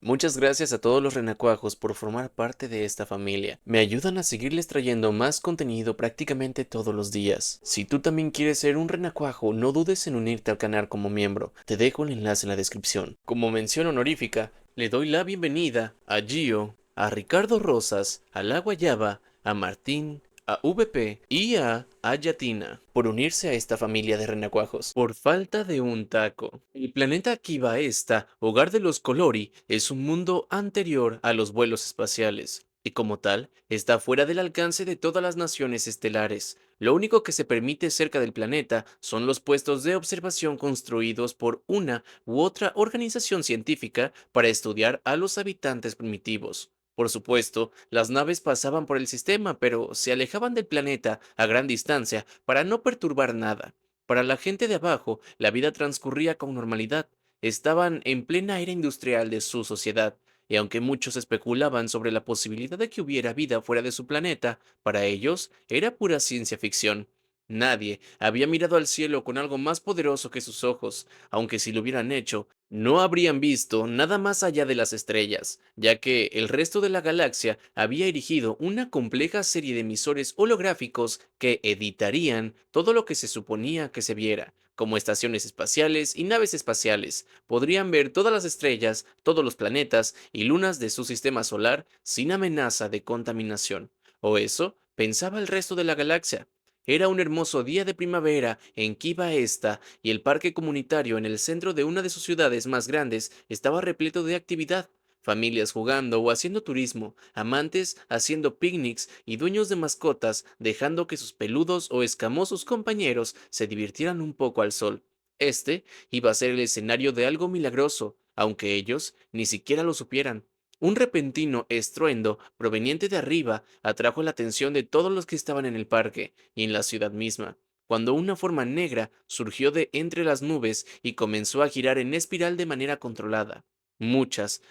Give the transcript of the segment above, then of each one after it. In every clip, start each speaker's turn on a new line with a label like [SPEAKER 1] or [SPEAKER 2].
[SPEAKER 1] Muchas gracias a todos los renacuajos por formar parte de esta familia. Me ayudan a seguirles trayendo más contenido prácticamente todos los días. Si tú también quieres ser un renacuajo, no dudes en unirte al canal como miembro. Te dejo el enlace en la descripción. Como mención honorífica, le doy la bienvenida a Gio, a Ricardo Rosas, a La Guayaba, a Martín, a VP y a Ayatina por unirse a esta familia de renacuajos. Por falta de un taco. El planeta Kibaesta, hogar de los Colori, es un mundo anterior a los vuelos espaciales, y como tal, está fuera del alcance de todas las naciones estelares. Lo único que se permite cerca del planeta son los puestos de observación construidos por una u otra organización científica para estudiar a los habitantes primitivos. Por supuesto, las naves pasaban por el sistema, pero se alejaban del planeta a gran distancia para no perturbar nada. Para la gente de abajo, la vida transcurría con normalidad. Estaban en plena era industrial de su sociedad, y aunque muchos especulaban sobre la posibilidad de que hubiera vida fuera de su planeta, para ellos era pura ciencia ficción. Nadie había mirado al cielo con algo más poderoso que sus ojos, aunque si lo hubieran hecho, no habrían visto nada más allá de las estrellas, ya que el resto de la galaxia había erigido una compleja serie de emisores holográficos que editarían todo lo que se suponía que se viera, como estaciones espaciales y naves espaciales. Podrían ver todas las estrellas, todos los planetas y lunas de su sistema solar sin amenaza de contaminación. O eso pensaba el resto de la galaxia. Era un hermoso día de primavera en Kiva Esta, y el parque comunitario en el centro de una de sus ciudades más grandes estaba repleto de actividad. Familias jugando o haciendo turismo, amantes haciendo picnics y dueños de mascotas dejando que sus peludos o escamosos compañeros se divirtieran un poco al sol. Este iba a ser el escenario de algo milagroso, aunque ellos ni siquiera lo supieran. Un repentino estruendo proveniente de arriba atrajo la atención de todos los que estaban en el parque y en la ciudad misma, cuando una forma negra surgió de entre las nubes y comenzó a girar en espiral de manera controlada. Muchas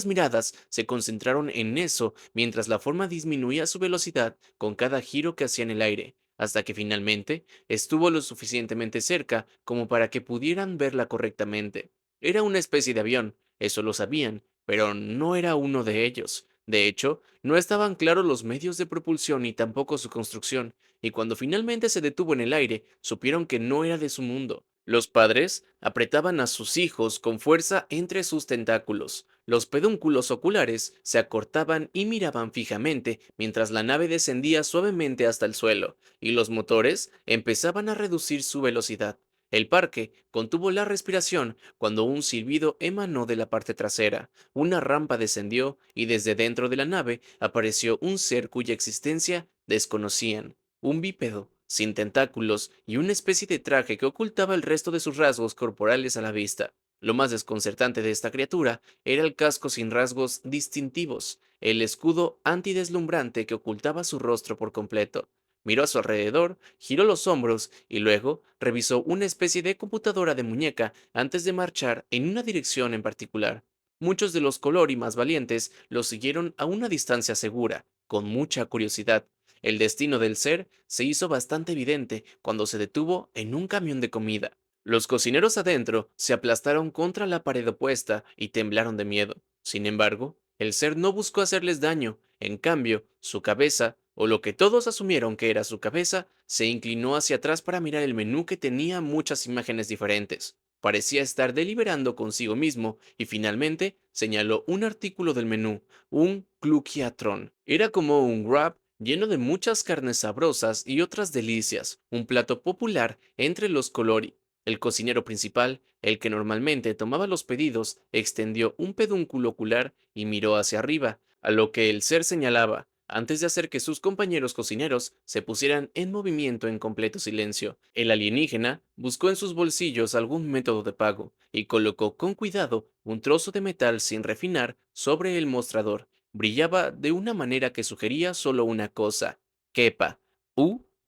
[SPEAKER 1] miradas se concentraron en eso mientras la forma disminuía su velocidad con cada giro que hacía en el aire, hasta que finalmente estuvo lo suficientemente cerca como para que pudieran verla correctamente. Era una especie de avión, eso lo sabían, pero no era uno de ellos. De hecho, no estaban claros los medios de propulsión ni tampoco su construcción, y cuando finalmente se detuvo en el aire, supieron que no era de su mundo. Los padres apretaban a sus hijos con fuerza entre sus tentáculos. Los pedúnculos oculares se acortaban y miraban fijamente mientras la nave descendía suavemente hasta el suelo, y los motores empezaban a reducir su velocidad. El parque contuvo la respiración cuando un silbido emanó de la parte trasera. Una rampa descendió y desde dentro de la nave apareció un ser cuya existencia desconocían. Un bípedo, sin tentáculos y una especie de traje que ocultaba el resto de sus rasgos corporales a la vista. Lo más desconcertante de esta criatura era el casco sin rasgos distintivos, el escudo antideslumbrante que ocultaba su rostro por completo. Miró a su alrededor, giró los hombros y luego revisó una especie de computadora de muñeca antes de marchar en una dirección en particular. Muchos de los Colori más valientes lo siguieron a una distancia segura, con mucha curiosidad. El destino del ser se hizo bastante evidente cuando se detuvo en un camión de comida. Los cocineros adentro se aplastaron contra la pared opuesta y temblaron de miedo. Sin embargo, el ser no buscó hacerles daño. En cambio, su cabeza, o lo que todos asumieron que era su cabeza, se inclinó hacia atrás para mirar el menú que tenía muchas imágenes diferentes. Parecía estar deliberando consigo mismo y finalmente señaló un artículo del menú, un gluquiatron. Era como un wrap lleno de muchas carnes sabrosas y otras delicias, un plato popular entre los Colori. El cocinero principal, el que normalmente tomaba los pedidos, extendió un pedúnculo ocular y miró hacia arriba, a lo que el ser señalaba, antes de hacer que sus compañeros cocineros se pusieran en movimiento en completo silencio. El alienígena buscó en sus bolsillos algún método de pago y colocó con cuidado un trozo de metal sin refinar sobre el mostrador. Brillaba de una manera que sugería solo una cosa: kepa,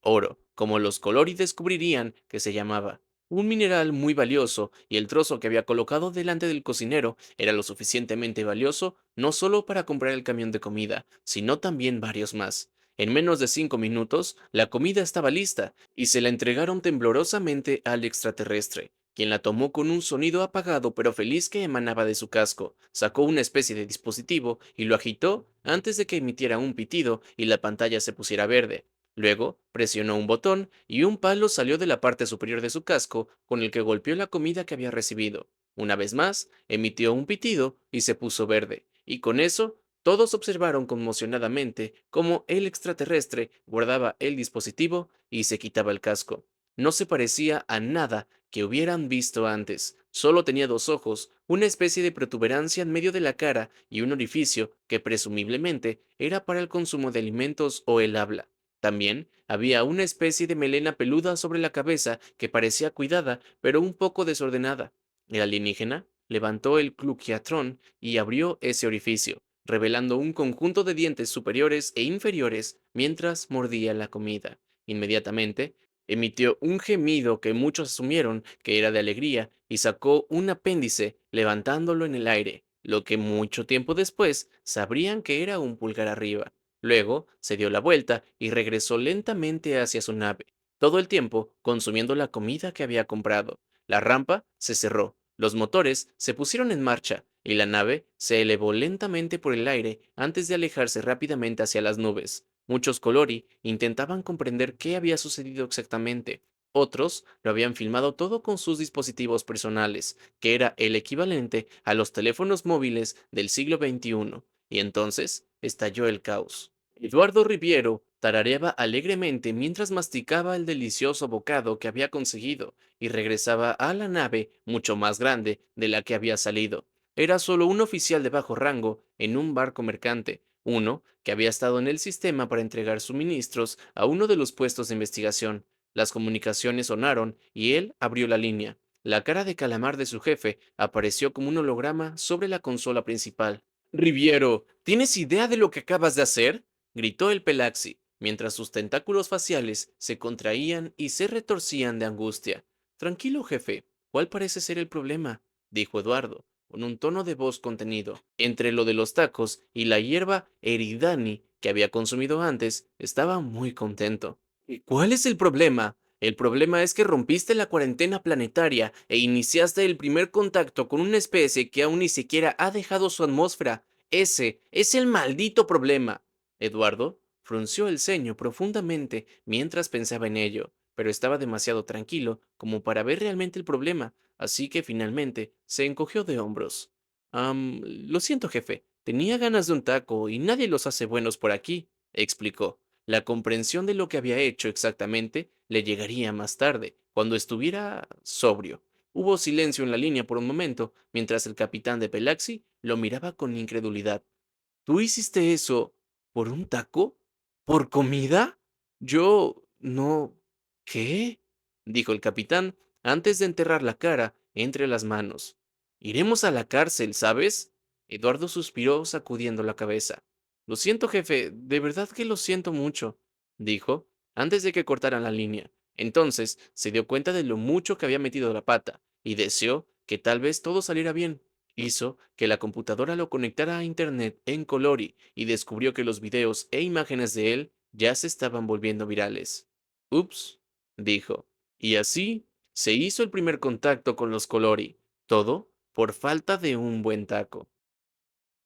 [SPEAKER 1] oro, como los Colori descubrirían que se llamaba. Un mineral muy valioso, y el trozo que había colocado delante del cocinero era lo suficientemente valioso no solo para comprar el camión de comida, sino también varios más. En menos de 5 minutos, la comida estaba lista, y se la entregaron temblorosamente al extraterrestre, quien la tomó con un sonido apagado pero feliz que emanaba de su casco. Sacó una especie de dispositivo y lo agitó antes de que emitiera un pitido y la pantalla se pusiera verde. Luego presionó un botón y un palo salió de la parte superior de su casco con el que golpeó la comida que había recibido. Una vez más, emitió un pitido y se puso verde, y con eso todos observaron conmocionadamente cómo el extraterrestre guardaba el dispositivo y se quitaba el casco. No se parecía a nada que hubieran visto antes. Solo tenía dos ojos, una especie de protuberancia en medio de la cara y un orificio que presumiblemente era para el consumo de alimentos o el habla. También había una especie de melena peluda sobre la cabeza que parecía cuidada, pero un poco desordenada. El alienígena levantó el cluquiatrón y abrió ese orificio, revelando un conjunto de dientes superiores e inferiores mientras mordía la comida. Inmediatamente, emitió un gemido que muchos asumieron que era de alegría y sacó un apéndice levantándolo en el aire, lo que mucho tiempo después sabrían que era un pulgar arriba. Luego se dio la vuelta y regresó lentamente hacia su nave, todo el tiempo consumiendo la comida que había comprado. La rampa se cerró, los motores se pusieron en marcha y la nave se elevó lentamente por el aire antes de alejarse rápidamente hacia las nubes. Muchos Colori intentaban comprender qué había sucedido exactamente. Otros lo habían filmado todo con sus dispositivos personales, que era el equivalente a los teléfonos móviles del siglo XXI. Y entonces estalló el caos. Eduardo Riviero tarareaba alegremente mientras masticaba el delicioso bocado que había conseguido y regresaba a la nave mucho más grande de la que había salido. Era solo un oficial de bajo rango en un barco mercante, uno que había estado en el sistema para entregar suministros a uno de los puestos de investigación. Las comunicaciones sonaron y él abrió la línea. La cara de calamar de su jefe apareció como un holograma sobre la consola principal. Riviero, ¿tienes idea de lo que acabas de hacer? Gritó el Pelaxi, mientras sus tentáculos faciales se contraían y se retorcían de angustia. Tranquilo, jefe, ¿cuál parece ser el problema? Dijo Eduardo, con un tono de voz contenido. Entre lo de los tacos y la hierba eridani que había consumido antes, estaba muy contento. ¿Y cuál es el problema? El problema es que rompiste la cuarentena planetaria e iniciaste el primer contacto con una especie que aún ni siquiera ha dejado su atmósfera. Ese es el maldito problema. Eduardo frunció el ceño profundamente mientras pensaba en ello, pero estaba demasiado tranquilo como para ver realmente el problema, así que finalmente se encogió de hombros. Lo siento, jefe. Tenía ganas de un taco y nadie los hace buenos por aquí, explicó. La comprensión de lo que había hecho exactamente le llegaría más tarde, cuando estuviera sobrio. Hubo silencio en la línea por un momento, mientras el capitán de Pelaxi lo miraba con incredulidad. ¿Tú hiciste eso por un taco? ¿Por comida? Yo no. ¿Qué? Dijo el capitán antes de enterrar la cara entre las manos. Iremos a la cárcel, ¿sabes? Eduardo suspiró sacudiendo la cabeza. Lo siento, jefe, de verdad que lo siento mucho, dijo, antes de que cortaran la línea. Entonces se dio cuenta de lo mucho que había metido la pata y deseó que tal vez todo saliera bien. Hizo que la computadora lo conectara a Internet en Colori y descubrió que los videos e imágenes de él ya se estaban volviendo virales. Ups, dijo. Y así se hizo el primer contacto con los Colori. Todo por falta de un buen taco.